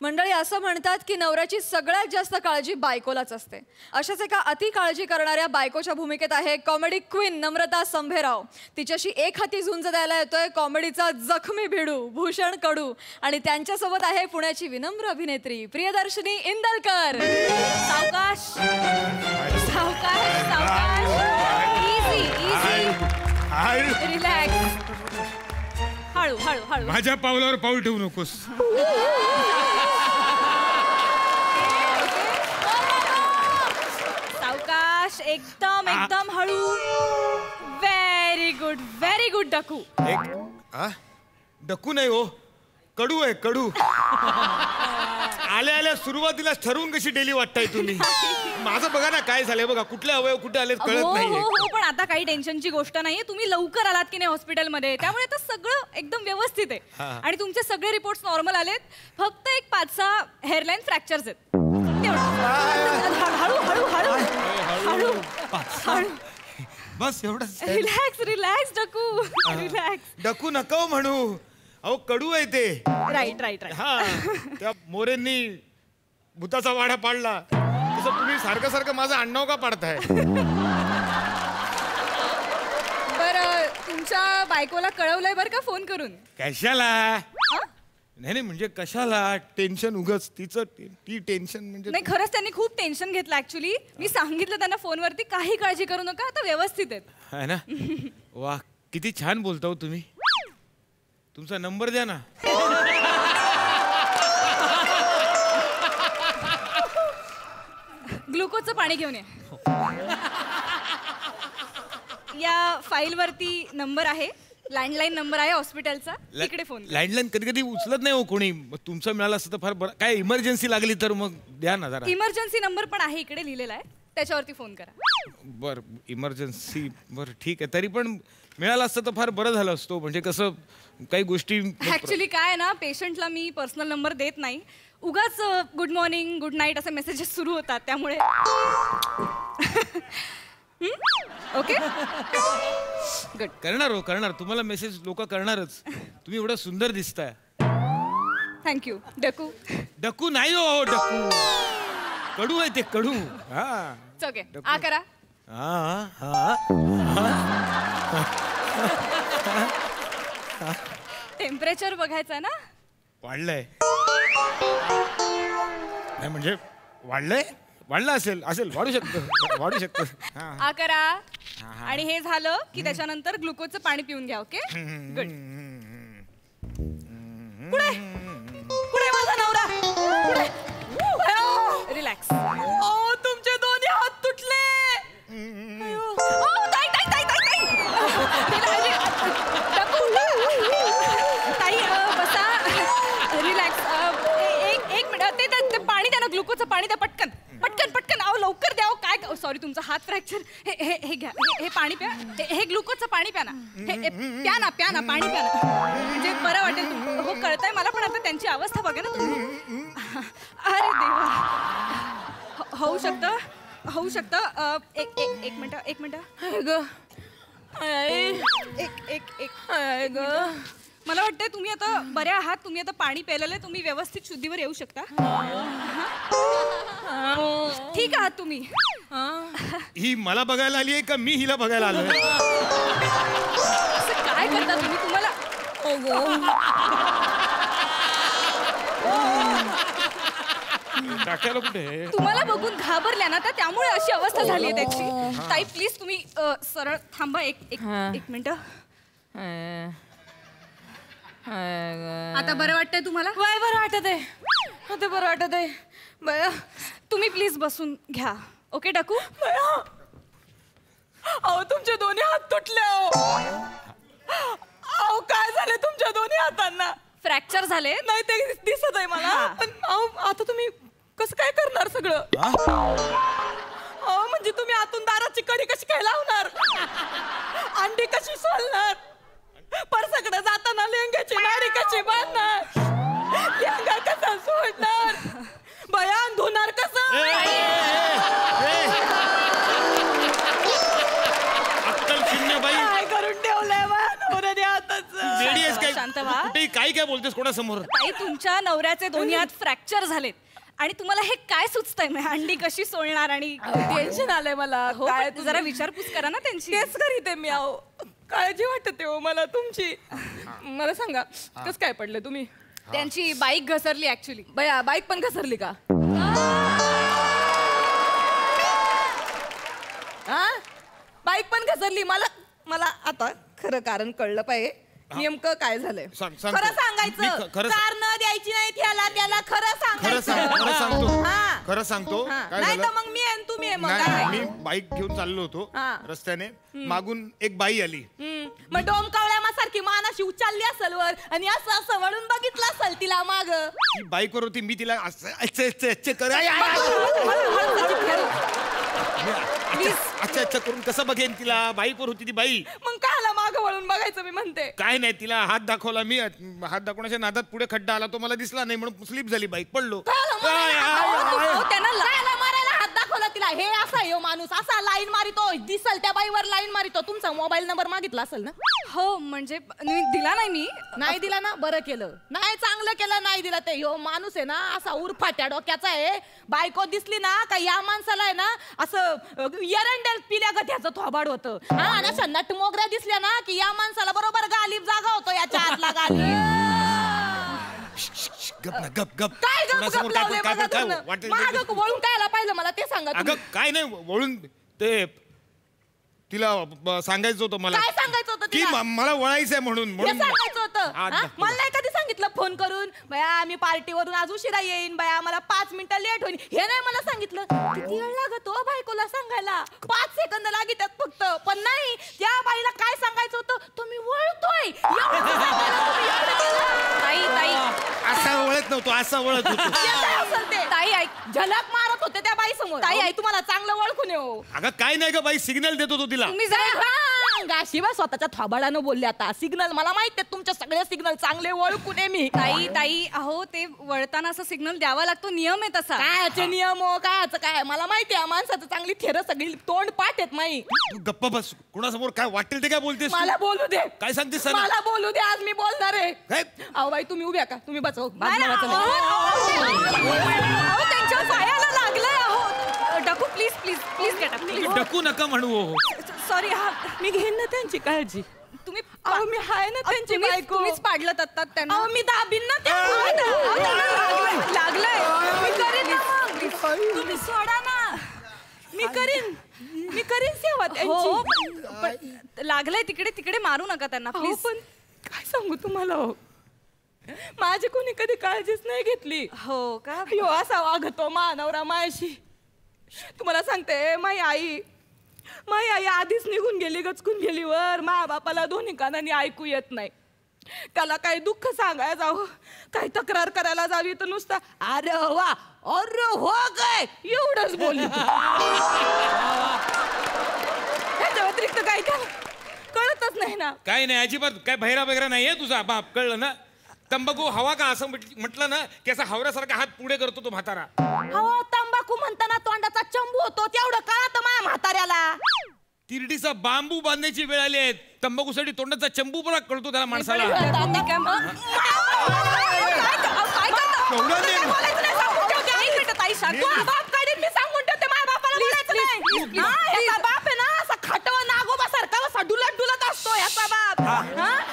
मंडळी असं म्हणतात की नवऱ्याची सगळ्यात जास्त काळजी बायकोलाच असते. अशाच एका अति काळजी करणाऱ्या बायकोच्या भूमिकेत आहे कॉमेडी क्वीन नम्रता संभेराव. तिच्याशी एक हाती झुंज द्यायला येतोय कॉमेडीचा जखमी भिडू भूषण कडू आणि त्यांच्यासोबत आहे पुण्याची विनम्र अभिनेत्री प्रियदर्शनी इंदलकर. सावकाश सावकाश सावकाश, इझी इझी, रिलॅक्स, हळू हळू हळू. माझ्या पावलावर पाऊल ठेवू नकोस. सावकाश, एकदम एकदम हळू. Very good डकू. डकू नाही हो, कडू आहे कडू. आल्या आल्या सुरुवातीलाच ठरवून कशी डेली वाटताय तुम्ही. माझं बघा ना काय झालंय बघा, कुठले अवयव कुठे आले कळत नाहीये. हो पण आता काही टेन्शनची गोष्ट नाहीये. तुम्ही लवकर आलात की नाही हॉस्पिटलमध्ये, त्यामुळे आता सगळं एकदम व्यवस्थित आहे आणि तुमचे सगळे रिपोर्ट्स नॉर्मल आलेत. फक्त एक 5-6 हेअरलाईन फ्रॅक्चर्स आहेत. हळू हळू हळू हळू हळू. बस एवढंच. रिलॅक्स रिलॅक्स डकू, रिलॅक्स. डकू नका म्हणू, अहो कडू आहे ते. Right right right. हा, त्या मोरेंनी भूताचा वाडा पाडला तसं तुम्ही सारखं सारखं माझं आडनाव का पाडताय? बरं, तुमच्या बायकोला कळवलंय बरं का फोन करून? कशाला? नाही म्हणजे कशाला टेन्शन उगच तिचं ती टेन्शन म्हणजे. नाही खरंच त्यांनी खूप टेन्शन घेतलं ऍक्च्युली. मी सांगितलं त्यांना फोनवरती काही काळजी करू नका, आता व्यवस्थित आहेत. है ना? वा किती छान बोलता हो तुम्ही. तुमचा नंबर द्या ना. ग्लुकोजचं पाणी घेऊन या फाईल वरती नंबर आहे, लँडलाईन नंबर आहे हॉस्पिटलचा. इकडे फोन. लँडलाईन कधी कधी उचलत नाही हो कोणी. तुमचं मिळालं असतं तर फार बरं. काय इमर्जन्सी लागली तर मग द्या ना जरा. इमर्जन्सी नंबर पण आहे इकडे लिहिलेला आहे, त्याच्यावरती फोन करा. बर इमर्जन्सी, बर ठीक आहे. तरी पण मिळालं असतं तर फार बरं झालं असतो. म्हणजे कसं काही गोष्टी ऍक्च्युली काय आहे ना, पेशंटला मी पर्सनल नंबर देत नाही. उगाच गुड मॉर्निंग गुड नाईट असे मेसेजेस सुरू होतात, त्यामुळे. Okay good. करणार हो करणार. तुम्हाला मेसेज लोक करणारच. तुम्ही एवढं सुंदर दिसताय. थँक्यू डकू. डकू नाही हो, डकू कडू आहे ते कडू. हा ओके आ करा. हा हा. टेम्परेचर बघायचं ना. वाढलंय नाही म्हणजे वाढलंय, वाढलं असेल असेल वाढू शकतं वाढू शकतं. आ करा. आणि हे झालं की त्याच्यानंतर ग्लुकोजचं पाणी पिऊन घ्या. Okay good. पुढे पुढे माझा नवरा पुढे. रिलॅक्स. ओ तुमचे दोन्ही हात तुटले. ताई बसा. रिलॅक्स. एक मिनिट. ते पाणी द्या ना, ग्लुकोजचं पाणी द्या पटकन पटकन पटकन. अहो लवकर द्या. काय सॉरी तुमचा हात फ्रॅक्चर. हे घ्या, हे पाणी प्या. हे ग्लुकोजचं पाणी प्या ना. हे प्या ना प्या ना पाणी प्या ना, म्हणजे बरं वाटेल. हो कळतंय मला, पण आता त्यांची अवस्था बघा ना तुम्ही. अरे देवा. होऊ शकतं होऊ शकतं. एक मिनिट. मला वाटतंय तुम्ही आता बऱ्या आहात. तुम्ही आता पाणी प्यायलेलं, तुम्ही व्यवस्थित शुद्धीवर येऊ शकता. ठीक आहात तुम्ही? ही मला बघायला आली आहे का मी हिला बघायला आलोय? असं काय करता तुम्ही? तुम्हाला टाकायला कुठे? तुम्हाला बघून घाबरल्या ना, तर त्यामुळे अशी अवस्था झाली आहे त्याची. ताई प्लीज तुम्ही सरळ थांबा. एक मिनिट. आता बरं वाटतंय तुम्हाला? काय बरं वाटत आहे? आता बरं वाटत आहे. बया तुम्ही प्लीज बसून घ्या. ओके डकू. अहो तुमचे दोन्ही हात तुटले. अहो काय झाले तुमच्या दोन्ही हातांना? फ्रॅक्चर झाले. नाही ते दिसत आहे मला, पण अहो आता तुम्ही कसं काय करणार सगळं? अहो म्हणजे तुम्ही आतून दाराची कडी कशी काय लावणार? अंडी कशी सोलणार? परसकडे जाताना लेंग्याची नाडी कशी बांधणार? लेंगा कसा सोडणार? बयान धुणार कसं? अक्कल शून्य बाई. काय करून ठेवलंय बा नवऱ्याने आता वेडी आहेस काय? शांत व्हा. कुठेही काय बोलतेस कोणासमोर? ताई तुमच्या नवऱ्याचे दोन्ही हात फ्रॅक्चर झालेत आणि तुम्हाला हे काय सुचतंय म्हणजे अंडी कशी सोलणार आणि टेन्शन आलंय मला. हो, काय पण जरा विचारपूस करा ना त्यांची. तेच करीते मी. अहो काळजी वाटते हो मला तुमची. मला सांगा कस काय पडले तुम्ही? त्यांची बाईक घसरली ऍक्च्युली. बया बाईक पण घसरली का? बाईक पण घसरली. मला आता खरं कारण कळलं पाहिजे. नेमकं काय झालंय सांगतो. खरं मी सांगायचं. खरं कार न द्यायची नाही त्याला खरं सांगायचं. खरं सांगतो काय नाही झालं. तर मग मी आहे आणि तुम्ही आहे मग नाही, काय? मी बाईक घेऊन चाललो होतो हा. रस्त्याने. मागून एक बाई आली. मग डोमकावळ्यासारखी मानाशी उचलली असेल वर आणि असं असं वळून बघितलं असेल तिला माग. ती बाईकवर होती. मी तिला अच्छा करून कसं बघेन तिला. बाईकवर होती ती बाई. मग कायला माग वळून बघायचं मी म्हणते. काय नाही तिला हात दाखवला. मी हात दाखवण्याच्या नादात पुढे खड्डा आला. तो मला दिसला नाही म्हणून स्लिप झाली बाईक. पडलो. त्यांना मारायला हात दाखवला तिला. हे असा यो माणूस असा लाईन मारितो. दिसल त्या बाईवर लाईन मारितो. तुमचा मोबाईल नंबर मागितला असेल ना? हो म्हणजे दिला नाही मी. नाही दिला ना. बरं केलं. नाही चांगलं केलं नाही दिला. ते यो माणूस आहे ना असा उरफाट्या डोक्याचा आहे. बायको दिसली ना का या माणसाला आहे ना असं एरंडेल पिल्या गध्याचं थोबाड होतं. आणि अशा नट मोगऱ्या दिसल्या ना की या माणसाला बरोबर गालीब जागा होतो याच्या आतला गालीब. गप गप काय गप कोणासमोर गप काय लावले काय बघा काय तुम्ही. वाटेल मागं वळून कायला पाहिलं मला ते सांगा अगं तुम्ही. काय नाही वळून ते तिला सांगायचं होतं मला. काय सांगायचं होतं की तिला? मला वळायचंय म्हणून. हे सांगायचं होतं. हा, हा? मला नाही कधी सांगितलं फोन करून बया मी पार्टीवरून आज उशिरा येईन बया मला 5 मिनिटं लेट होईल. हे नाही मला सांगितलं. किती वेळ लागत हो बायकोला सांगायला. 5 सेकंद लागतात फक्त. पण नाही त्या बाईला काय सांगायचं होतं तुम्ही वळतोय एवढं सांगायला तुम्ही एवढं केलं. ताई असा वळत नव्हतो. असा वळत होतो. ते काय असेल ते. ताई ऐक. झलक मारत होते त्या बाई समोर. ताई आई तुम्हाला चांगलं ओळखून येऊ. अगं काय नाही ग बाई सिग्नल देत होतो तिला. तुम्ही जरा शिवाय स्वतःच्या थोबाडानं बोलले आता. सिग्नल मला माहिती आहे तुमचे सगळे सिग्नल चांगले ओळखून आहे मी. ताई अहो ते वळताना असं सिग्नल द्यावा लागतो. नियम आहे तसा. कायचे नियम हो कायचं काय मला माहिती आहे. माणसाचं चांगली थेर सगळी तोंड पाठ आहेत माई. तू गप्पा बस. कोणासमोर काय वाटेल ते काय बोलतेस तू? मला बोलू दे. काय सांगतेस सना? मला बोलू दे. आज मी बोलणार आहे. काय? अहो बाई तुम्ही उभ्या का? तुम्ही बसव. त्यांच्या पायाला लागलंय. अहो डकू please please please get up please. डकू नका म्हणू. हो सॉरी. हा मी घेईन ना त्यांची काळजी. तुम्ही अहो मी हाय ना त्यांची बायको. तुम्हीच पाडलं आता त्यांना. अहो मी दाबीन ना त्या. लागलंय. मी करीन ना मग. तुम्ही सोडा ना. मी करीन सेवा हो त्यांची. पण लागलंय तिकडे मारू नका त्यांना अहो, प्लीज. पण काय सांगू तुम्हाला हो. माझी कोणी कधी काळजीच नाही घेतली. हो का? यो असा वागतो मानवरा मायाशी. तुम्हाला सांगते माई आई आधीच निघून गेली गचकून गेली वर. मा बापाला दोन्ही कानांनी ऐकू येत नाही. त्याला काही दुःख सांगायला जावं काही तक्रार करायला जावी तर नुसतं अरे वा अरे हो काय एवढंच बोलली. त्याच्या व्यतिरिक्त काय कळतच नाही ना. काय नाही अजिबात. काय बहिरा वगैरे नाहीये तुझा बाप. कळलं ना. तंबाखू हवा का असं म्हटलं ना की असा हावऱ्यासारखा हात पुढे करतो तो म्हातारा. हो तंबाखू म्हणताना तोंडाचा चंबू होतो तेवढं कळत माझ्या म्हाताऱ्याला. तिरडीचा बांबू बांधायची वेळ आली आहे. तंबाखूसाठी तोंडाचा चंबू पण कळतो त्याला माणसाला.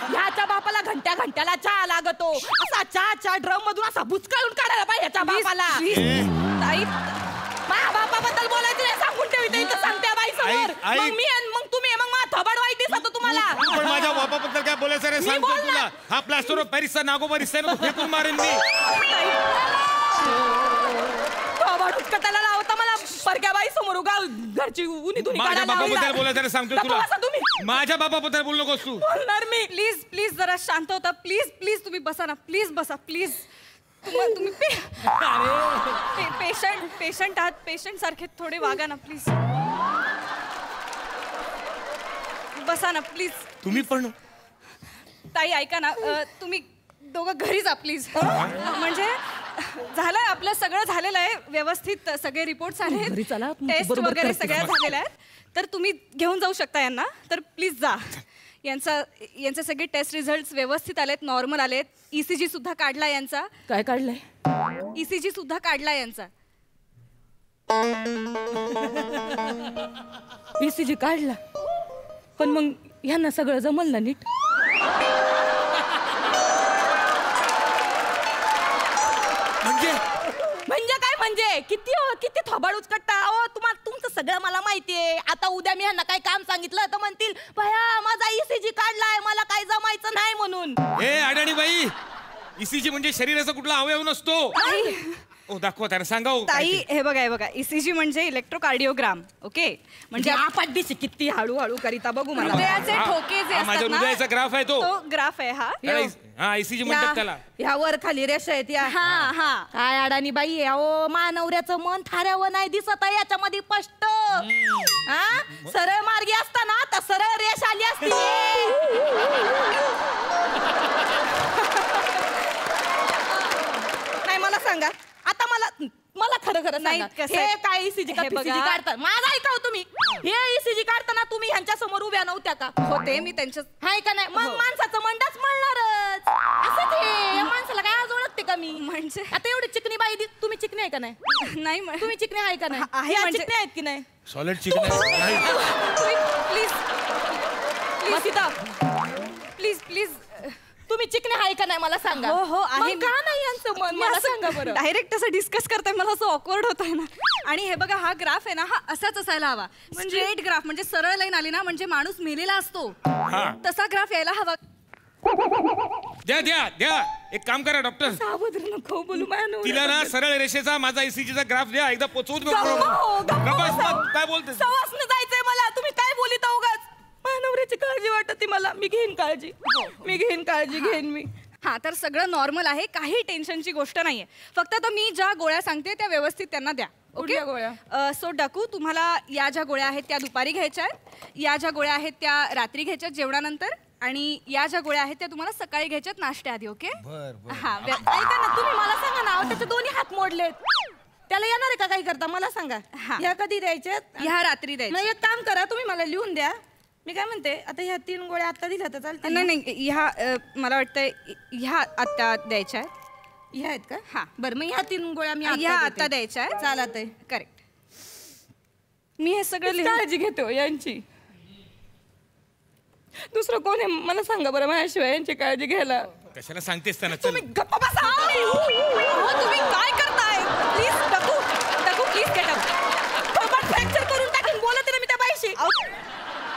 ह्याच्या बापाला घंट्याला चहा लागतो. असा चहा ड्रम मधून असा बुचकाळून काढायला पाहिजे ह्याच्या बापाला. ताई माझ्या बापाबद्दल बोलायचं नाही सांगून ठेवते इथं सांगते बाई समोर. मग मी आणि मग तुम्ही मग माझा थोबाड वाईट दिसतो तुम्हाला. पण माझ्या बापाबद्दल काय बोलायचं रे सांगतो बोलणार. तुला. हा प्लास्टर ऑफ पॅरिसचा नागोबा दिसतोय ना तो फेकून मारेन मी. थोबाड उचकटायला लावता मला परक्या बाई समोर उगा घरची उनी धुनी माझ्या काढायला बापाबद्दल लावला. बोलायचं रे सांगतोय गप्प बसा तुला. तुम्ही. माझ्या बापाबद्दल बोलू नकोस तू. बोलणार मी. प्लीज प्लीज जरा शांत होता. प्लीज प्लीज तुम्ही बसा ना. प्लीज बसा प्लीज. तुम्ही पेशंट आहात. पेशंट सारखे थोडे वागा ना प्लीज. बसा ना प्लीज. तुम्ही पण ताई ऐका ना. तुम्ही दोघं घरी जा प्लीज. म्हणजे झालंय आपलं सगळं झालेलं आहे व्यवस्थित. सगळे रिपोर्ट्स घरी चला, आले. तुमची टेस्ट बरोबर वगैरे करते. सगळ्या झालेल्या आहेत. तर तुम्ही घेऊन जाऊ शकता यांना. तर प्लीज जा. यांचे सगळे टेस्ट रिझल्ट व्यवस्थित आलेत, नॉर्मल आलेत. ECG सुद्धा काढला यांचा. काय काढलंय? ECG सुद्धा काढला यांचा. ECG काढला, पण मग ह्यांना सगळं जमल ना नीट? म्हणजे काय म्हणजे किती थोबाड उचकटता अहो. तुम्हाला तुमचं सगळं मला माहितीये. आता उद्या मी ह्यांना काय काम सांगितलं तर म्हणतील भया माझा ECG काढलाय, मला काय जमायचं नाही म्हणून. हे अडाणी बाई, ECG म्हणजे शरीराचा कुठला अवयव नसतो. ओ दाखवा त्याला, सांगा हो. ताई हे बघा ECG म्हणजे इलेक्ट्रोकार्डिओग्राम. ओके, म्हणजे आपण दिशी किती हळूहळू करिता बघू मला. हृदयाचे ठोके जे हा, माझ्या असतात ना, हृदयाचा ग्राफ आहे तो. ग्राफ आहे हा. हा, ECG म्हणतात त्याला. ह्या वर खाली रेषा आहेत या. हा काय अडाणी बाई आहे अहो. मानवऱ्याचं मन थाऱ्यावर नाही दिसत आहे याच्यामध्ये स्पष्ट. हा, सरळ मार्गी असताना तर सरळ रेष आली असती. नाही मला सांगा आता, मला खरं नाही, सांगा, कसं हे आहे? काय ECG हे बघा. काढता? माझा ऐकाव तुम्ही. हे ECG काढताना तुम्ही ह्यांच्या समोर उभ्या नव्हत्या का? होते मी त्यांच्या. हाय का नाही? मग हो. माणसाचं मंडच म्हणणारच. असं ते या माणसाला काय आज ओळखते का मी? म्हणजे आता एवढी चिकनी बाई तुम्ही चिकनी आहे का नाही? नाही तुम्ही चिकनी आहे का नाही? आहे या म्हणजे- चिकनी आहेत की नाही? सॉलिड चिकन नाही. प्लीज तुम्ही चिकनी आहे का नाही मला सांगा. हो, आहे. मग का नाही यांचं मन मला सांगा बरं. डायरेक्ट असं डिस्कस करताय, मला असं ऑकवर्ड होत आहे ना. आणि हे बघा, हा ग्राफ आहे ना, हा असाच असायला हवा. स्ट्रेट ग्राफ म्हणजे सरळ लाईन आली ना म्हणजे माणूस मेलेला असतो, तसा ग्राफ यायला हवा. द्या एक काम करा डॉक्टर, सावध नको बोलू माझ्या तिला ना सरळ रेषेचा माझा ECGचा ग्राफ द्या, एकदा पोचवून काय बोलते. सवासनं जायचंय मला. तुम्ही काय बोलित उगाच. माझ्या नवऱ्याची काळजी वाटते मला. मी घेईन काळजी. घेईन मी. हा, तर सगळं नॉर्मल आहे, काही टेन्शनची गोष्ट नाहीये. फक्त आता मी ज्या गोळ्या सांगते त्या व्यवस्थित त्यांना द्या. कुठल्या गोळ्या? सो डाकू, तुम्हाला या ज्या गोळ्या आहेत त्या दुपारी घ्यायच्या आहेत, या ज्या गोळ्या आहेत त्या रात्री घ्यायच्या जेवणानंतर, आणि या ज्या गोळ्या आहेत त्या तुम्हाला सकाळी घ्यायच्यात नाश्त्याआधी. ओके? हा, ऐका ना, तुम्ही मला सांगा ना, त्याचे दोन्ही हात मोडलेत. त्याला येणार आहे का काही करता मला सांगा. ह्या कधी द्यायच्यात? ह्या रात्री द्यायच्या. मग एक काम करा, तुम्ही मला लिहून द्या. मी काय म्हणते, आता ह्या 3 गोळ्या आता दिल्या तर चालते? नाही, ह्या मला वाटतंय ह्या आता द्यायच्या आहेत. ह्या आहेत का? हा, बरं मग ह्या 3 गोळ्या मी ह्या आता द्यायच्या आहेत. चालत आहे. करेक्ट. मी हे सगळं काळजी घेतो यांची. दुसरं कोण आहे मला सांगा बरं माझ्याशिवाय यांची काळजी घ्यायला. कशाला सांगतेस त्यांना. तुम्ही गप्पा बसा. तुम्ही काय करताय? प्लीज टाकू प्लीज गेट अप. फ्रॅक्चर करून टाकीन. बोलते ना मी त्या बाईशी.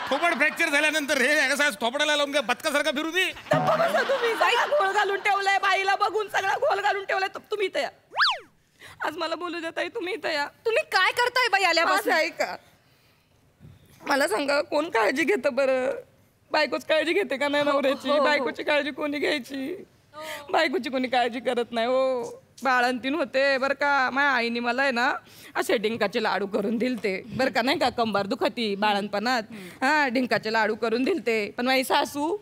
थोबड फ्रॅक्चर झाल्यानंतर हे असं थोपडाला लावून काय बतकासारखा फिरू दे. तुम्ही सगळा घोळ घालून ठेवलाय बाईला बघून, सगळा घोळ घालून ठेवलाय. तुम्ही इथं या. आज मला बोलू देत आहे, तुम्ही इथं या. तुम्ही काय करताय बाई आल्यापासून? ऐका, मला सांगा कोण काळजी घेतं बरं? बायकोच काळजी घेते का नाही नवऱ्याची? बायकोची काळजी कोणी घ्यायची? बायकोची कोणी काळजी करत नाही हो. बाळंतीन होते बरं का, माझ्या आईने मला आहे ना असे डिंकाचे लाडू करून दिलते बरं का. नाही का, कंबार दुखती बाळणपणात. हा, डिंकाचे लाडू करून दिलते. पण माझी सासू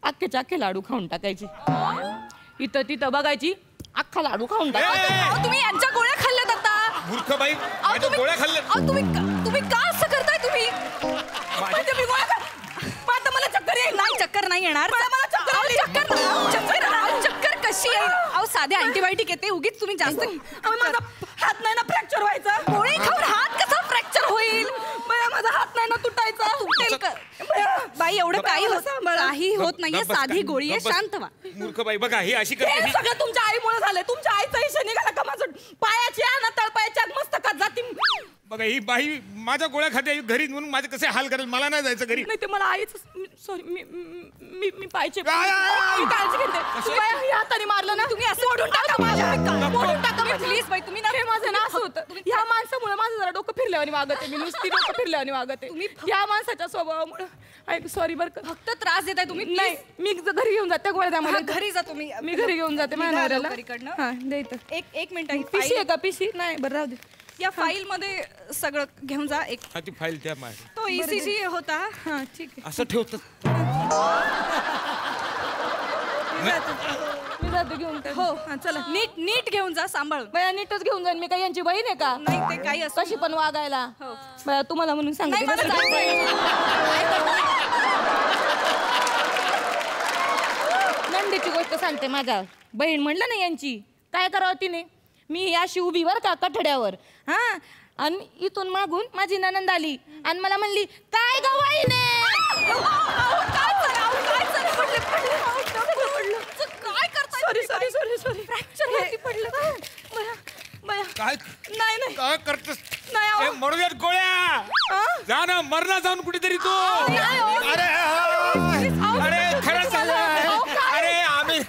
अख्खे लाडू खाऊन टाकायची. इथं तिथं बघायची, अख्खा लाडू खाऊन टाकायची. तुम्ही यांच्या गोळ्या खाल्ल्यात आता. मूर्ख बाई, माझ्या गोळ्या खाल्ल्या. तुम्ही का असं करताय तुम्ही? म्हणजे मी गोळ्या आता मला चक्कर येईल. नाही, चक्कर नाही येणार. मला चक्कर आली. चक्कर कशी येईल? अहो, साधे अँटीबायोटिक येते, उगीच तुम्ही जास्त. माझा हात नाही ना फ्रॅक्चर व्हायचा. गोळी खाऊन हात कसा फ्रॅक्चर होईल? माझा हात नाही ना तुटायचा. तुटेल का? बाई, एवढं काही होत नाहीये, साधी गोळी आहे, शांत व्हा. मूर्ख बाई, बघा ही अशी हे करते. सगळं तुमच्या आईमुळे झालंय. तुमच्या आईचा हिशा निघाला का माझं पायाची ना तळपायाच्या मस्तकात जाती. बघा ही बाई माझ्या गोळ्या खाते घरी, म्हणून माझे कसे हाल करेल. मला नाही जायचं घरी. नाही ते मला आईच. सॉरी, मी पायचे काळजी घेते. हाताने मारलं ना तुम्ही. असं मोडून टाका प्लीज बाई, तुम्ही हे माझं ना असं होतं. ह्या माणसामुळे माझं जरा डोकं फिरल्यावानी वागते. मी नुसती डोकं फिरल्यावानी वागते. तुम्ही ह्या माणसाच्या स्वभावामुळे. सॉरी बरं का. फक्त त्रास देताय तुम्ही. नाही, मी घरी घेऊन जाते गोळ्या. मला घरी जा तुम्ही. मी घरी घेऊन जाते माझ्या नवऱ्याला. हा, द्यायचं. एक मिनिट. पिशी आहे का? पिशी नाही. बरं राहू दे. या फाईल मध्ये सगळं घेऊन जा. एक हा, ती फाईल त्या माझ्या. तो ECG होता. हा, ठीक आहे. असं ठेवतात. मी जाते घेऊन. हो, हा, चला. नीट घेऊन जा, सांभाळून. बया नीटच घेऊन जाईन. मी काय यांची बहीण आहे का? नाही, ते काही असं कशी पण वागायला. हो. बया तुम्हाला म्हणून सांगते. नाही, मला जायचंय. अंडीची गोष्ट सांगते. माझा बहीण म्हणलं ना यांची, काय करावं तिने, मी या शिवबीवर का कठड्यावर, हा, आणि इथून मागून माझी ननंद आली आणि मला म्हणली काय गवाईने काय करताय? सॉरी फ्रॅक्चर पडलं. काय नाही नाही काय करतोस? नाही, अहो. ए, मरू द्यात गोळ्या. जा ना, मरना जाऊन कुठेतरी तू. अरे अरे खरंच झालं. अरे आम्ही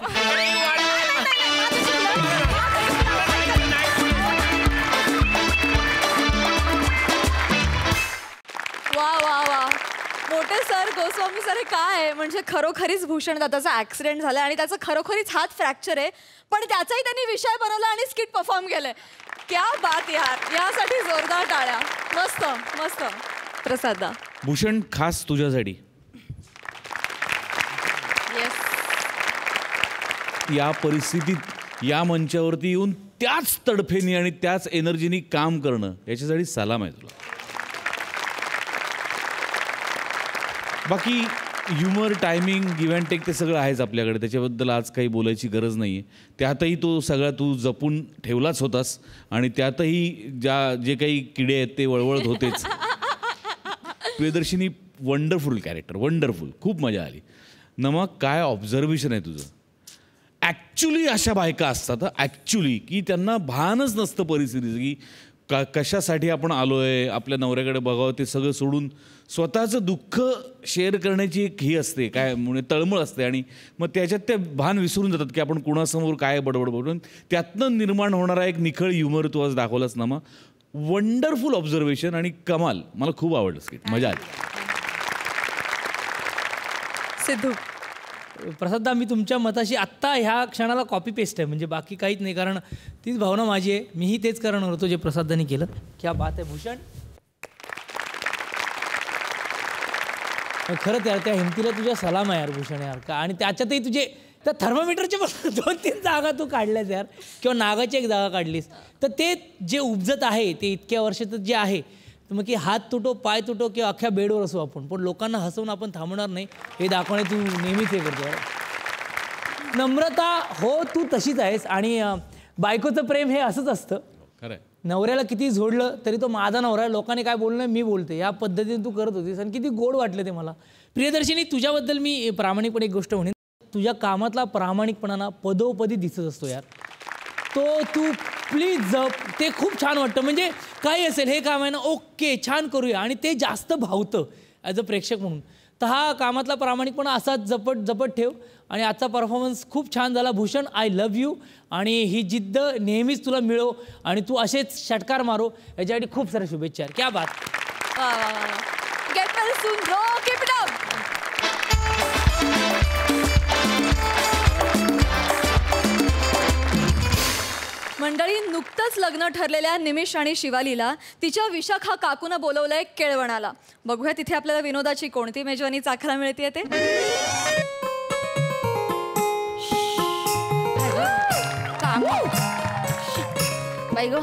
वा वा वा, मोठे सर, गोस्वामी सर, हे काय आहे? म्हणजे खरोखरीच भूषण दादाचा ऍक्सिडेंट झालाय आणि त्याचा खरोखरीच हात फ्रॅक्चर आहे, पण त्याचाही त्यांनी विषय बनवला आणि स्किट परफॉर्म केलंय. क्या बात यार, यासाठी जोरदार टाळ्या. मस्त मस्त. प्रसादा. भूषण, खास तुझ्यासाठी येस. या परिस्थितीत या मंचावरती येऊन त्याच तडफेने आणि त्याच एनर्जीनी काम करणं, याच्यासाठी सलाम आहे तुला. बाकी humour, timing, give and take ते सगळं आहेच आपल्याकडे, त्याच्याबद्दल आज काही बोलायची गरज नाही आहे. त्यातही तो सगळा तू जपून ठेवलाच होतास आणि त्यातही जे काही किडे आहेत ते वळवळत होतेच. प्रियदर्शिनी, वंडरफुल कॅरेक्टर, वंडरफुल, खूप मजा आली. नमा, काय ऑब्झर्वेशन आहे तुझं. ॲक्च्युली अशा बायका असतात ॲक्च्युली की त्यांना भानच नसतं परिस्थितीचं, की कशासाठी आपण आलो आहे, आपल्या नवऱ्याकडे बघावं ते सगळं सोडून स्वतःचं दुःख शेअर करण्याची एक ही असते, काय म्हणजे तळमळ असते, आणि मग त्याच्यात ते भान विसरून जातात की आपण कुणासमोर काय बडबड बडून. त्यातनं निर्माण होणारा एक निखळ ह्युमर तू आज दाखवलास ना. मग वंडरफुल ऑब्झर्वेशन आणि कमाल. मला खूप आवडलं स्किट, मजा आली. सिद्धू. प्रसादा, मी तुमच्या मताशी आत्ता ह्या क्षणाला कॉपी पेस्ट आहे, म्हणजे बाकी काहीच नाही, कारण तीच भावना माझी आहे. मीही तेच करणार होतो जे प्रसादांनी केलं. क्या बात आहे भूषण. खरंच यार, त्या हिमतीला तुझ्या सलाम आहे यार भूषण यार. का आणि त्याच्यातही तुझे त्या थर्मोमीटरच्या 2-3 जागा तू काढल्यास यार, किंवा नागाची एक जागा काढलीस, तर ते जे उपजत आहे ते इतक्या वर्षात जे आहे, तर मग की हात तुटो, पाय तुटो, किंवा अख्ख्या बेडवर असू आपण, पण लोकांना हसवून आपण थांबणार नाही हे दाखवणे तू नेहमीच हे करतो यार. नम्रता, हो तू तशीच आहेस. आणि बायकोचं प्रेम हे असंच असतं. खरं. नवऱ्याला किती झोडलं तरी तो माझा नवरा आहे, लोकांनी काय बोलणं मी बोलते, या पद्धतीने तू करत होतीस आणि किती गोड वाटलं ते मला. प्रियदर्शिनी, तुझ्याबद्दल मी प्रामाणिकपणे एक गोष्ट म्हणेन, तुझ्या कामातला प्रामाणिकपणा पदोपदी दिसत असतो यार. तो तू प्लीज जप, ते खूप छान वाटतं. म्हणजे काही असेल, हे काम आहे ना, ओके छान करूया, आणि ते जास्त भावतं ॲज अ प्रेक्षक म्हणून. तर हा कामातला प्रामाणिकपणा असाच जपत ठेव. आणि आजचा परफॉर्मन्स खूप छान झाला भूषण. I love you. आणि ही जिद्द नेहमीच तुला मिळो आणि तू असेच षटकार मारो, याच्यासाठी खूप साऱ्या शुभेच्छा. क्या बात. Get well soon bro, keep it up. मंडळी, नुकतंच लग्न ठरलेल्या निमिष आणि शिवालीला तिच्या विशाखा काकूनं बोलवलंय केळवणाला. बघूया तिथे आपल्याला विनोदाची कोणती मेजवानी चाखायला मिळते ते. बाई गो,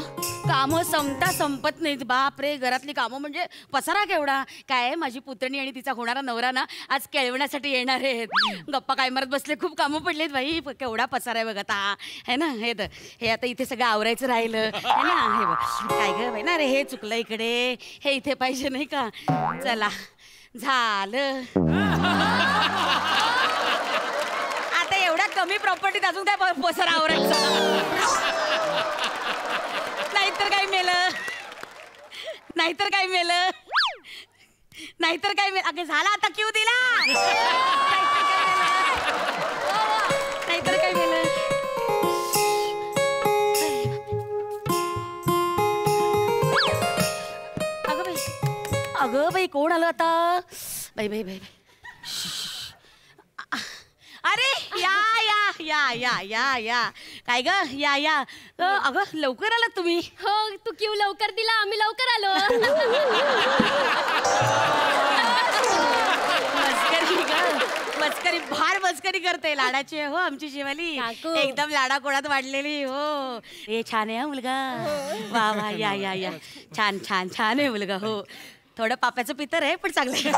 कामं संपत नाहीत. बाप रे, घरातली कामं म्हणजे पसारा केवढा. काय माझी पुतणी आणि तिचा होणारा नवरा ना आज केळवण्यासाठी येणार आहेत. गप्पा काय मारत बसले, खूप कामं पडलेत बाई. केवढा पसारा आहे बघा आता, है ना. हे आता इथे सगळं आवरायचं राहिलं है ना. हे बघ काय ग बाई ना, अरे हे चुकलं इकडे, हे इथे पाहिजे नाही का. चला झालं. आता एवढ्या कमी प्रॉपर्टीत अजून काय पसारा आवरायचं. नाहीतर काय मेलं, नाहीतर काय मेलं, नाहीतर काय मेलं. अगं झाला आता, क्यू दिला. नाहीतर काय मेलं. अगं बाई कोण आलं आता. बाई बाई बाई. अरे या या या या या या काय ग, या या. अगं लवकर आलात तुम्ही. हो, तू क्यू लवकर दिला, आम्ही लवकर आलो. मस्करी ग, मस्करी, फार मस्करी करते. लाडाची आहे हो आमची शिवाली, एकदम लाडा कोणात वाढलेली. हो हे छान आहे मुलगा. वा वा, या या या. छान छान छान आहे मुलगा. हो थोडं पाप्याचं पितर आहे पण चांगलं.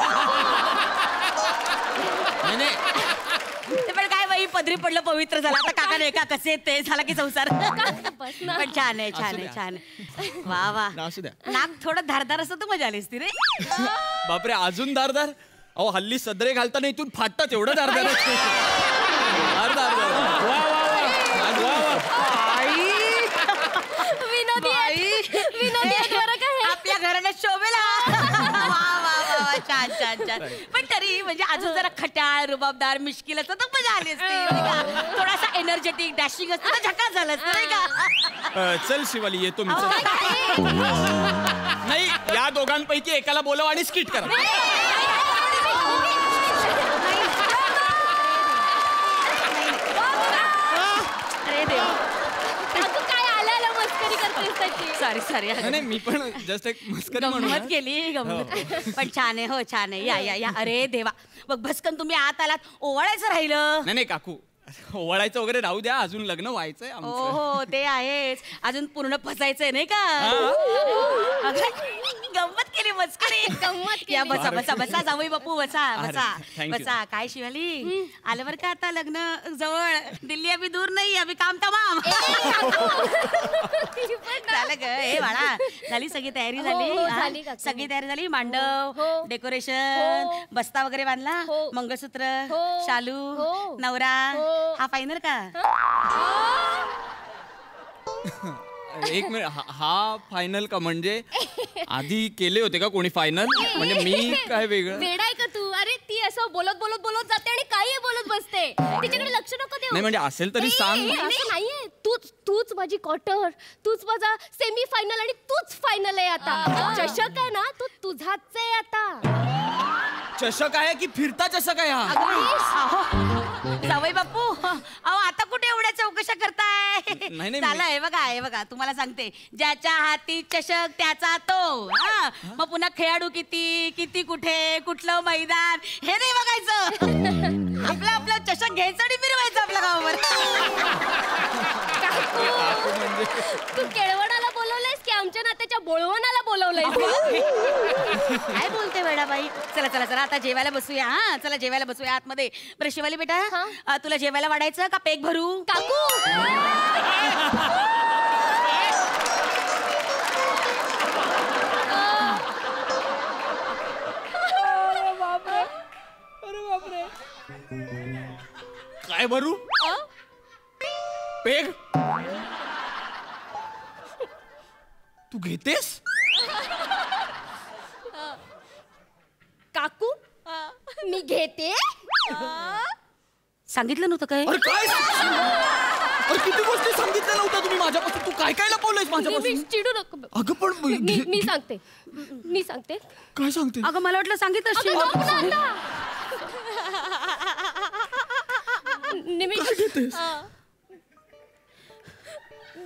पण काय बाई, पदरी पडलं पवित्र झालं. आता काका नाही का कसे ते झाला की संसार. बस ना. पण छान आहे छान आहे छान आहे. वा वा असू द्या. नाक थोडं धारदार असतं तर मजा आली असती रे. बापरे अजून दारदार. अहो हल्ली सदरे घालताना इथून फाटतात एवढं दारदार. दारदार. वा वा वा वा वा. विनोदी आहेत बरं का हे. आपल्या घराला शोभेला. वा वा वा वा छान छान छान. पण तरी म्हणजे अजून जरा खट्याळ रुबाबदार मिश्किल असतं तर मजा आली असती नाही का. थोडासा एनर्जेटिक डॅशिंग असतं तर झकास झालं असतं नाही का. चल शिवाली येतो मी. नाही या दोघांपैकी एकाला बोलव आणि स्किट करा. अरे देवा. तू काय आला मस्करी करतेस त्याची. सॉरी नाही मी पण जस्ट एक मस्करी म्हणून गंमत केली गंमत. पण छान आहे हो छान आहे. या या या. अरे देवा बघ भस्कन तुम्ही आत आलात ओवाळायचं राहिलं. नाही काकू ओवाळायचं वगैरे राहू द्या. अजून लग्न व्हायचंय हो आमचं. हो ते आहेच. अजून पूर्ण फसायचंय नाही का. अगं, गंमत केली मस्करी. गंमत या बसा बसा बसा जावई बापू बसा बसा thank you. बसा. काय शिवाली आलं बरं का आता लग्न जवळ. दिल्ली अभि दूर नाही अभि काम तमाम. झालं ग हे बाळा. झाली सगळी तयारी झाली. हो, हा? झाली काकू. सगळी तयारी झाली. मांडव हो. डेकोरेशन हो. बस्ता वगैरे बांधला. हो. मंगळसूत्र हो. शालू हो. नवरा. हो. हा फायनल का. एक मिनिट हा फायनल का म्हणजे आधी केले होते का कोणी फायनल. म्हणजे मी काय वेगळं. वेडा आहे का तू. अरे ती असं बोलत बोलत बोलत जाते आणि काही बोलत बसते. तिच्याकडे लक्ष नको देऊ. नाही म्हणजे असेल तरी सांग. असं नाहीये. तूच माझी क्वार्टर, तूच माझा सेमी फायनल आणि तूच फायनल आहे आता. चषक आहे ना तो तुझाच आहे आता. चषक आहे की फिरता चषक आहे हा. जावई बापू अहो आता कुठे एवढ्या चौकशा करताय. नाही, झालं हे बघा हे बघा तुम्हाला सांगते ज्याच्या हाती चषक त्याचा तो. हा मग पुन्हा खेळाडू किती किती कुठे कुठलं मैदान हे नाही बघायचं. आपलं आपलं चषक घ्यायचं आणि फिरवायचं आपल्या गावावर. तू केळवणाला बोलवलंयस की आमच्या नात्याच्या बोळवणाला बोलवलंयस. काय बोलते वेडाबाई. चला चला चला आता जेवायला बसूया. हा चला जेवायला बसूया आतमध्ये. बरं शिवाली बेटा तुला जेवायला वाढायचं का पेक भरू. काकू काय भरू पेग. तू घेतेस. काकू मी घेते. सांगितलं नव्हतं काय. अरे काय अरे किती गोष्टी सांगितल्या नव्हत्या तुम्ही माझ्यापासून. तू काय काय लपवलंयस माझ्यापासून. चिडू नको. अगं पण मी सांगते काय सांगते. अगं मला वाटलं सांगितलं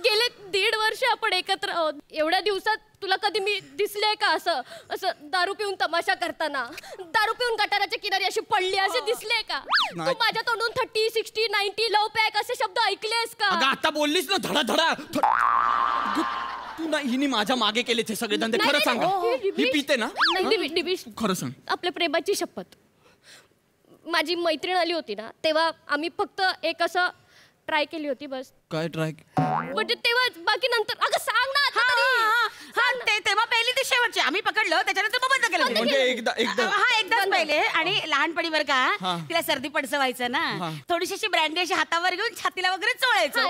गेले 1.5 वर्ष आपण एकत्र आहोत. एवढ्या दिवसात तुला कधी मी दिसले का असं असं दारू पिऊन तमाशा करताना. दारू पिऊन गटाराच्या किनारी अशी पडली असे दिसले का. तू माझ्या तोंडून 30, 60, 90 लव पॅक असे शब्द ऐकलेस का. अगं आता बोललीस ना धडा धडा. तू ना हिने माझ्या मागे केले ते सगळे धंदे. खरं सांग ही पिते ना. खरं सांग. आपल्या प्रेमाची शपथ. माझी मैत्रीण आली होती ना तेव्हा आम्ही फक्त एक असं ट्राय केली होती बस. काय ट्राय. म्हणजे तेव्हा बाकी नंतर. अगं सांग ना आता तरी. तेव्हा पहिली ते शेवटची आम्ही पकडलं त्याच्यानंतर मग बंद केलं. म्हणजे एकदाच पहिले. आणि लहानपणी बरं का तिला सर्दी पडसं व्हायचं ना थोडीशी अशी ब्रँडी अशी हातावर घेऊन छातीला वगैरे चोळायचं.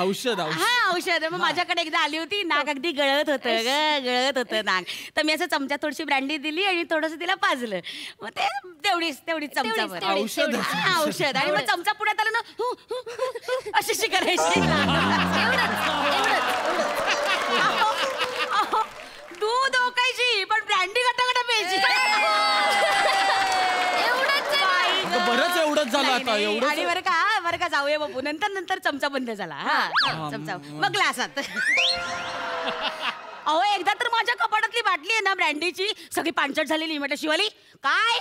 औषध औषध. मग माझ्याकडे एकदा आली होती. नाक अगदी गळत होतं नाक. तर मी असं चमचा थोडीशी ब्रँडी दिली आणि थोडंसं तिला पाजलं. मग ते तेवढीच चमचावर औषध. आणि मग चमचा पुण्यात आला ना अशी करायची. दूध ओकायची पण ब्रँडी गटागटा प्यायची. बरंच एवढंच झालं आता. एवढं आणि बरं का जाऊया बाबू. नंतर चमचा बंद झाला. हा चमचा मग ग्लासात. अहो एकदा तर माझ्या कपाटातली बाटली आहे ना ब्रँडीची सगळी पांचट झालेली. म्हटलं शिवाली काय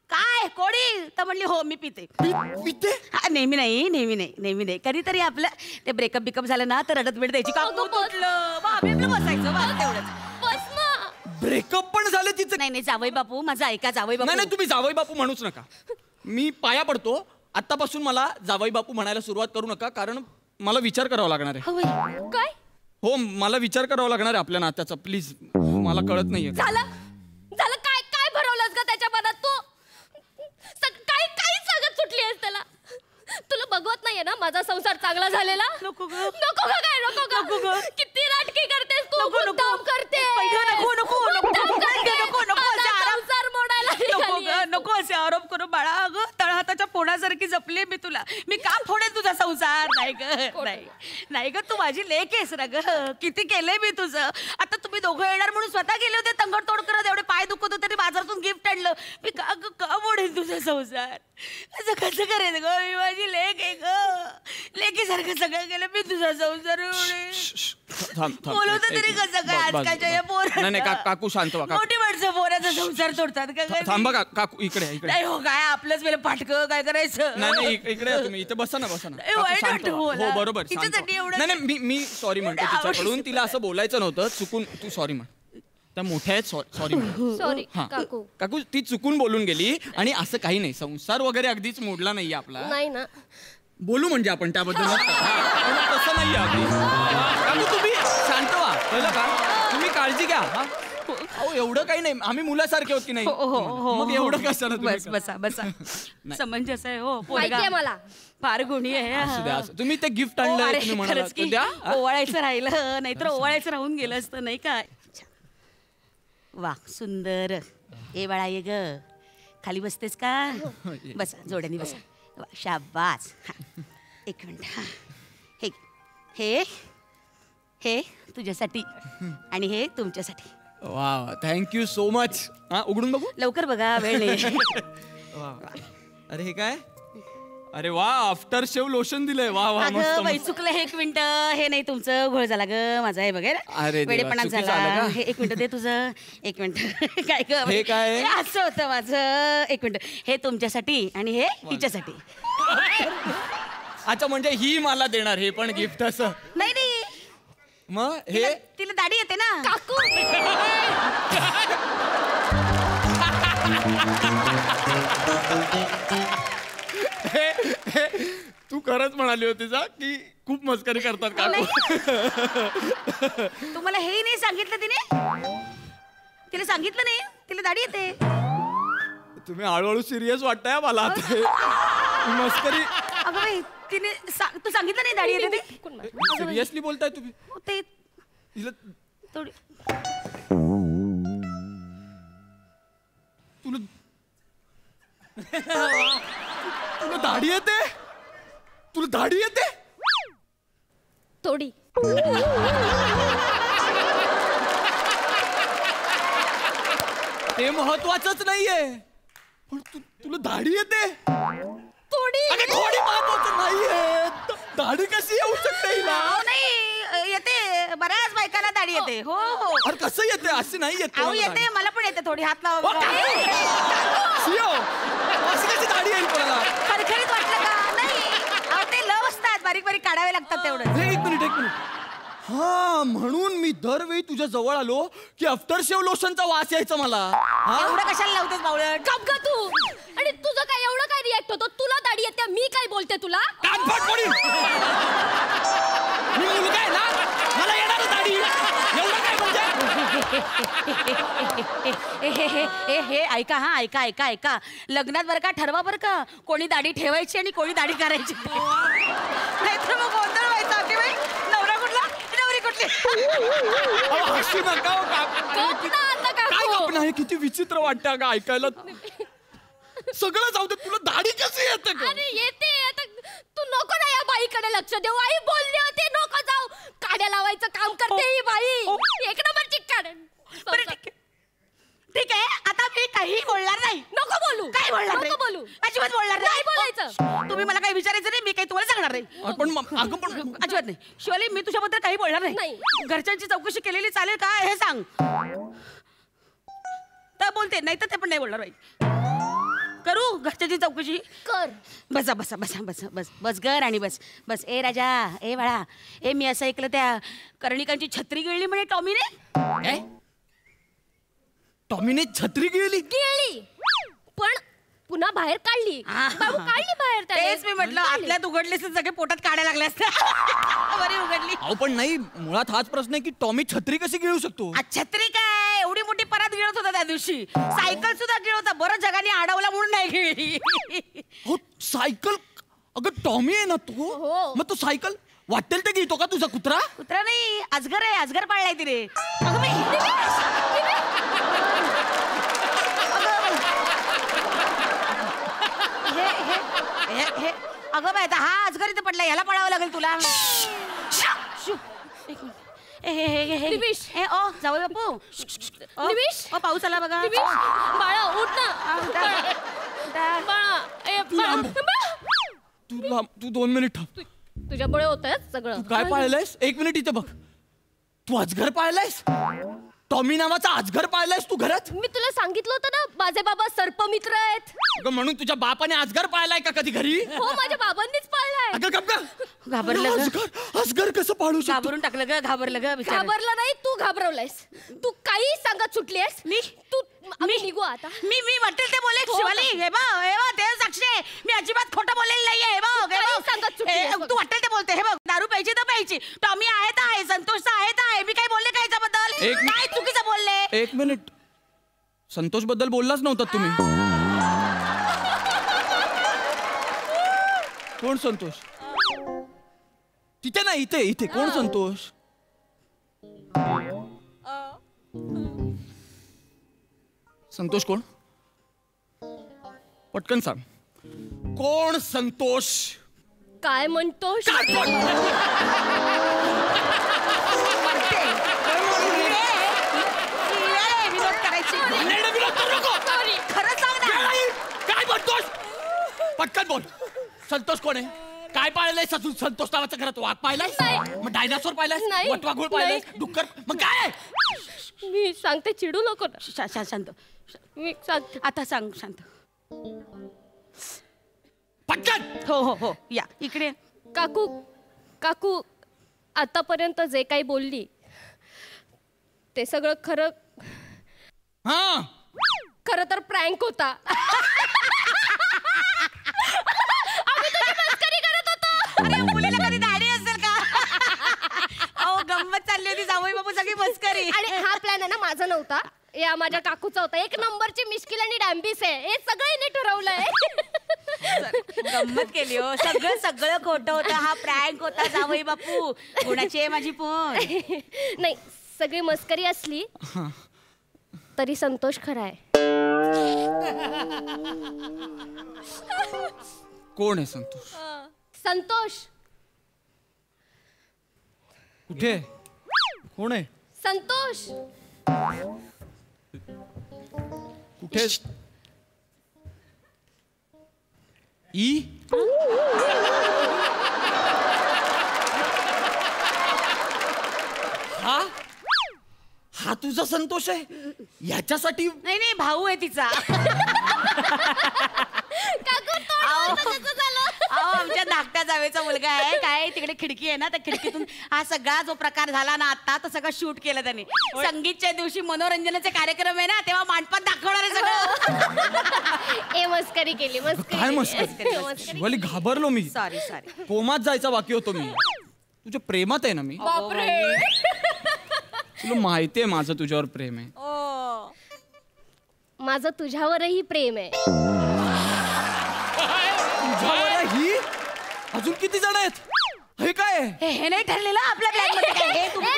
काय कोणी तर म्हणली हो मी पिते. नेहमी नाही कधीतरी आपलं ते ब्रेकअप बिकअप झालं ना तर रडत बिडत द्यायची. काकू तुटलं बसायचं बस तेवढंच. ब्रेकअप पण झालं तिचं. नाही जावई बापू माझं ऐका. जावई बापू नाही तुम्ही जावई बापू म्हणूच नका. मी पाया पडतो आतापासून मला जावई बापू म्हणायला सुरुवात करू नका, कारण मला विचार करावा लागणार आहे. काय हो, मला विचार करावा लागणार आहे आपल्या नात्याचा. प्लीज, मला कळत नाहीये. झालं झालं काय काय भरवलंस ग त्याच्या मनात तू? काय काय सांगत सुटली आहेस त्याला? तुला बघवत नाहीये ना माझा संसार चांगला झालेला? नको ग. नको ग काय नको ग? नको ग. किती नाटकी करतेस तू? नको, नको. मुद्दाम करते. नको, नको, नको, मुद्दाम नको, करते. नको, नको, माझा असे आराम- संसार मोडायला नको निघाली ग, आहेस. नको असे आरोप करू बाळा. अगं तळहाताच्या फोडासारखी जपली मी तुला. मी का फोडेन तुझा संसार? नाही ग, नाही नाही ग, तू माझी लेक आहेस ना ग. किती केलंय मी तुझं. आता तुम्ही दोघं येणार म्हणून स्वतः गेले होते तंगडतोड करत, एवढे पाय दुखत होते, बाजारातून गिफ्ट आणलं. मी का फोडेन तुझा संसार? असं कसं करेन ग? मी माझी लेक आहे ग. लेकीसारखं सगळं केलं मी तुझा संसार. बोलवतं तरी कसं काय आजकालच्या या पोरांना? नाही काकू शांत व्हा. मोठी माणसं पोराचा संसार तोडतात का? थांबा काकू, इकडे इकडे. नाही हो, काय आपलंच वेळ पाठकं काय करायचं? नाही इकडे या तुम्ही. इथे बसा ना बसा ना. ए, काकू, वाईट शांत वाटतं व्हा. बोला. हो बरोबर, शांत तिच्यासाठी व्हा. एवढं- नाही मी सॉरी म्हणतो तिच्याकडून. तिला असं बोलायचं नव्हतं. चुकून तू सॉरी म्हण. त्या मोठ्या आहेत, सॉरी म्हण. सॉरी हा काकू. काकू, ती चुकून बोलून गेली. आणि असं काही नाही, संसार वगैरे अगदीच मोडला नाहीये आपला. नाही ना. बोलू म्हणजे आपण त्याबद्दल तसं नाहीये अगदी. काकू तुम्ही शांत व्हा, कळलं का? तुम्ही काळजी घ्या. अहो एवढं काही नाही, आम्ही मुलासारखे होत की नाही. मग एवढं कशाला तुम्ही बस बसा बसा. समंजस आहे हो माहितीये पोरगा. मला. फार गुणी आहे हा. असू द्या, असू. तुम्ही ते गिफ्ट ओ, आणलंय अरे, तुम्ही म्हणाला खरंच की द्या. ओवाळायचं राहिलं, नाहीतर ओवाळायचं राहून गेलं असतं नाही काय. वा सुंदर. ए बाळा ये ग, खाली बसतेस का? बसा जोड्याने बसा. वा, शाबास. हा. एक मिनिट. हा. हे हे हे तुझ्यासाठी आणि हे तुमच्यासाठी. वा थँक्यू सो मच. हा, उघडून बघू. लवकर बघा, वेळ नाही. अरे हे काय? अरे वा, आफ्टर शेव लोशन दिलंय. वा वा, अगं मस्त बाई मस्त. चुकलं. हे एक मिनिट, हे नाही तुमचं, घोळ झाला ग माझा. हे बघा अरे देवा, वेडेपणा चुकीचं झाला. आलं का? हे एक मिनिट दे तुझं. एक मिनिट. काय ग हे काय? हे असं होतं माझं. एक मिनिट. हे तुमच्यासाठी आणि हे हिच्यासाठी. अच्छा, म्हणजे ही मला देणार हे पण गिफ्ट असं? नाही नाही, मग हे तिला दाढी येते ना काकू. तू खरंच म्हणाली होतीस की खूप मस्करी करतात काकू. तुम्हाला हेही नाही सांगितलं तिने? तिला सांगितलं नाही तिला दाढी येते? तुम्ही हळूहळू सिरियस वाटताय मला आता. मस्करी अगं बाई तिने तू सांगितलं नाही दाढी येते ते? सिरियसली बोलताय तुम्ही? हो, ते तिला थोडी तुला तुला दाढी येते? तुला दाढी येते? थोडी. ते महत्वाचंच नाहीये, पण तुला दाढी येते? थोडी. अरे थोडी महत्वाचं नाहीये. दाढी कशी येऊ शकते हिला? अहो, नाही येते, बऱ्याच बायकांना दाढी येते. हो हो. अरे कसं येते? अशी नाही येते. अहो येते, मला पण येते थोडी. हात लावा बघा. अशी कशी दाढी येईल कोणाला? खरखरीत वाटलं का? नाही अहो, ते लव असतात, बारीक बारीक काढावे लागतात तेवढं. एक मिनिट. हा, म्हणून मी दरवेळी तुझ्या जवळ आलो की आफ्टर शेव लोशनचा वास यायचा मला. एवढं कशाला लावतेस बावळट? गप ग तू. आणि तुझं काय एवढं काय रिॲक्ट होतो? तुला दाढी येते, मी काय बोलते तुला? कानफाट कोणी? मी मुलगा आहे ना, मला येणार दाढी. एवढं काय म्हणजे? हे ऐका हा, ऐका ऐका ऐका. लग्नात बरं का ठरवा बरं का, कोणी दाढी ठेवायची आणि कोणी दाढी करायची. नाहीतर मग गोंधळ व्हायचा की बाई नवरा कुठला नवरी कुठली. हसू नका हो, गप ना आता काय काकू. गप्प नाही? किती विचित्र वाटतं अगं ऐकायला. सगळं जाऊ दे, तुला दाढी कशी येते ग? अरे येते आता. तू नको ना या बाईकडे लक्ष देऊ. आई बोलली होती नको जाऊ. काड्या लावायचं काम करते ही बाई. एक नंबरची काड्या. बरं ठीक आहे, ठीक आहे. आता मी काही बोलणार नाही. नको बोलू. काय बोलणार नाही? नको बोलू. अजिबात बोलणार नाही बोलायचं. तुम्ही मला काही विचारायचं नाही, मी काही तुम्हाला सांगणार नाही. पण अगं पण अजिबात नाही. शिवाली, मी तुझ्याबद्दल काही बोलणार नाही. नाही. घरच्यांची चौकशी केलेली चालेल का हे सांग. तर बोलते, नाही तर ते पण नाही बोलणार बाई. करू घरच्यांची चौकशी? कर. बसा बसा बसा बसा बस बस घर आणि बस बस. ए राजा, ए बाळा, ए मी असं ऐकलं त्या कर्णिकांची छत्री गिळली म्हणे टॉमीने. काय? टॉमीने छत्री गिळली? गिळली पण पुन्हा बाहेर काढली. बाबू काढली बाहेर त्याने. मी म्हटलं आतल्यात उघडलीस सगळे पोटात काढायला लागले असते. बरी उघडली. अहो पण नाही, मुळात हाच प्रश्न आहे की टॉमी छत्री कशी गिळू शकतो. छत्री काय एवढी मोठी परत गिळत होता त्या दिवशी. सायकल सुद्धा गिळत होता. बरं जगाने अडवला म्हणून नाही गिळली. हो सायकल, अगं टॉमी आहे ना तू, मग तू सायकल वाटेल ते घेतो का तुझा कुत्रा? कुत्रा नाही, अजगर आहे. अजगर पाळलाय तिने. अगं बाय, हा अजगर इथे पडला, ह्याला पळावं लागेल तुला. जाऊ बापू. पाऊस आला बघा. बाळा उठ ना. तू 2 मिनिट थांब. तुझ्यामुळे होत सगळं. तू काय पाळलंयस? 1 मिनिट इथे बघ. तू अजगर पाळलायस? टॉमी नावाचा अजगर पाळलायस तू घरात? मी तुला सांगितलं होतं ना माझे बाबा सर्पमित्र आहेत. अगं म्हणून तुझ्या बापाने अजगर पाळलाय का कधी घरी? हो माझ्या बाबांनीच पाळलाय. अगं गप गं. घाबरलं ग. अजगर कसं पाळू शकतो? घाबरून टाकलं ग. घाबरलं ग. घाबरला नाही, तू घाबरवलायस. तू काही सांगत सुटलीस. तू आम्ही निघू आता. मी वाटेल ते बोले शिवाली. हे बघ ते साक्षी आहे. मी अजिबात खोटं बोललेलं नाहीये. हे बघ सांगत सुटलीस. तू वाटेल ते बोलते. हे बघ दारू प्यायची तर प्यायची. टॉमी आहे तर आहे, संतोष तर आहे तर आहे. मी काय बोलले का याच्याबद्दल? काय चुकीचं बोलले? 1 मिनिट. संतोष बद्दल बोललाच नव्हता तुम्ही. कोण संतोष? तिथे नाही, इथे इथे. कोण संतोष? संतोष कोण? पटकन सांग. कोण संतोष? काय म्हणतोस? विनोद करायची. खरं सांग ना. काय म्हणतोस? पटकन बोल. संतोष कोण आहे? काय पाळलंय? संतोष नावाच्या घरात वाघ पाहिलाय? मग डायनासोर पाहिलाय? वटवाघूळ पाहिलाय? डुक्कर? मग काय? मी सांगते, चिडू नको ना. शांत. मी सांगते. आता सांग शांत. पटकन. हो या इकडे. काकू आतापर्यंत जे काही बोलली ते सगळं खरं तर प्रँक होता. आम्ही तुझी मस्करी करत होतो. अरे मुलीला कधी दाढी असेल का? अहो गंमत चालली होती जावई बापू, सगळी मस्करी. आणि हा प्लॅन आहे ना माझा नव्हता, या माझ्या काकूचा होता. 1 नंबरची मिश्किल आणि डॅम्बिस आहे. हे सगळं हिने ठरवलंय. गंमत केली हो. सगळं खोटं होतं. हा प्रँक होता जावई बापू. कोणाची आहे माझी फोन? नाही, सगळी मस्करी असली तरी संतोष खरा आहे. कोण आहे संतोष? संतोष कुठे? कोण आहे संतोष? कुठे? हा तुझा संतोष आहे? याच्यासाठी? नाही भाऊ आहे तिचा. आमच्या धाकट्या जावेचा मुलगा आहे. काय तिकडे खिडकी आहे ना, त्या खिडकीतून हा सगळा जो प्रकार झाला ना आता, तर सगळं शूट केलं त्यांनी. संगीतच्या दिवशी मनोरंजनाचे कार्यक्रम आहे ना, तेव्हा मांडपात दाखवणार आहे सगळं. मस्करी केली. काय मस्करी? शिवाली घाबरलो मी. सॉरी. कोमात जायचा बाकी होतो मी. तुझ्या प्रेमात आहे ना मी. तुला माहितीये माझं तुझ्यावर प्रेम आहे. माझं तुझ्यावरही प्रेम आहे. तुझ्यावरही? अजून किती जण आहेत? हे काय? हे नाही ठरलेलं आपल्या प्लॅन मध्ये काय? हे तुम्ही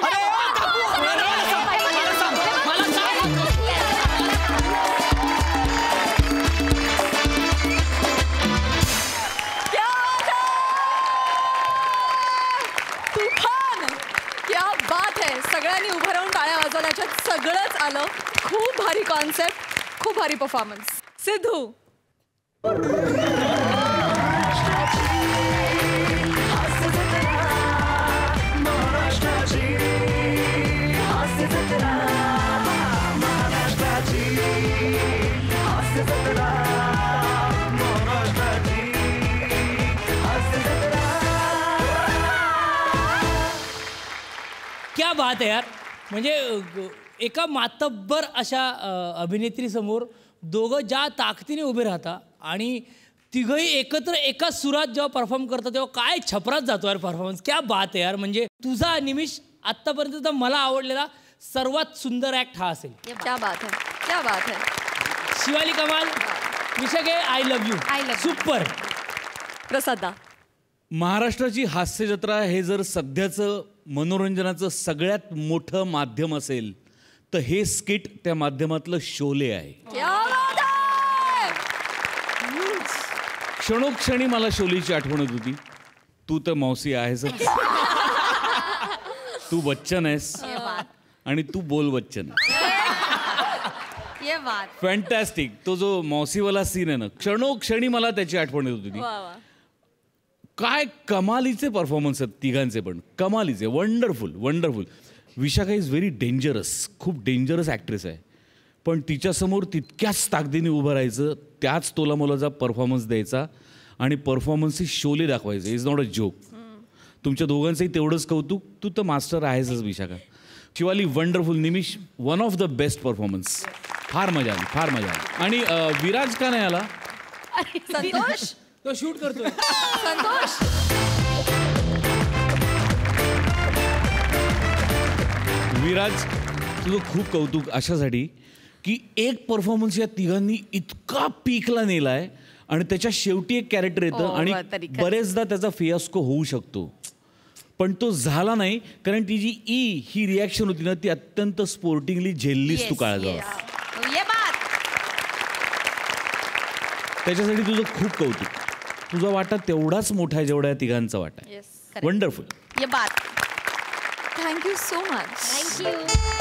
सगळ्यांनी उभं राहून टाळ्या वाजवण्याच्यात सगळंच आलं. खूप भारी कॉन्सेप्ट, खूप भारी परफॉर्मन्स. सिद्धू क्या बात आहे यार. म्हणजे एका मातब्बर अशा अभिनेत्री समोर दोघं ज्या ताकदीने उभे राहता आणि तिघही एकत्र एकाच सुरात जेव्हा परफॉर्म करतात तेव्हा काय छपरात जातो यार परफॉर्मन्स. क्या बात आहे यार. म्हणजे तुझा निमिष आत्तापर्यंत मला आवडलेला सर्वात सुंदर ऍक्ट हा असेल. क्या बात है, क्या बात है. शिवाली कमाल, विशाखे आय लव्ह यू. सुपर. प्रसादा. महाराष्ट्राची हास्य जत्रा हे जर सध्याचं मनोरंजनाचं सगळ्यात मोठं माध्यम असेल तर हे स्किट त्या माध्यमातलं शोले आहे. क्या बात है. क्षणोक्षणी मला शोलेची आठवण होत होती. तू तर मौसी आहेस, तू बच्चन आहेस आणि तू बोल बच्चन. फॅन्टॅस्टिक. तो जो मौसीवाला सीन आहे ना, क्षणोक्षणी मला त्याची आठवण येत होती. काय कमालीचे परफॉर्मन्स आहेत तिघांचे, पण कमालीचे. Wonderful wonderful. Vishakha is very dangerous, खूप डेंजरस ॲक्ट्रेस आहे, पण तिच्यासमोर तितक्याच ताकदीने उभं राहायचं, त्याच तोलामोलाचा परफॉर्मन्स द्यायचा आणि परफॉर्मन्सची शोले दाखवायचे. Is not a joke. तुमच्या दोघांचंही तेवढंच कौतुक. तू तर मास्टर आहेसच Vishakha. Shivali wonderful. Nimish one of the best performance. फार मजा आली, फार मजा आली. आणि विराज का नाही आला? संतोष. तो शूट करतोय. संतोष. विराज, तुझं खूप कौतुक अशासाठी की एक परफॉर्मन्स या तिघांनी इतका पीकला नेलाय आणि त्याच्या शेवटी एक कॅरेक्टर येतं आणि बरेचदा त्याचा फियास्को होऊ शकतो, पण तो झाला नाही कारण ती जी ही रिॲक्शन होती ना ती अत्यंत स्पोर्टिंगली झेललीस तू काळजावर. त्याच्यासाठी तुझं खूप कौतुक. तुझा वाटा तेवढाच मोठा आहे जेवढा या तिघांचा वाटा आहे. Wonderful. Thank you so much. Thank you.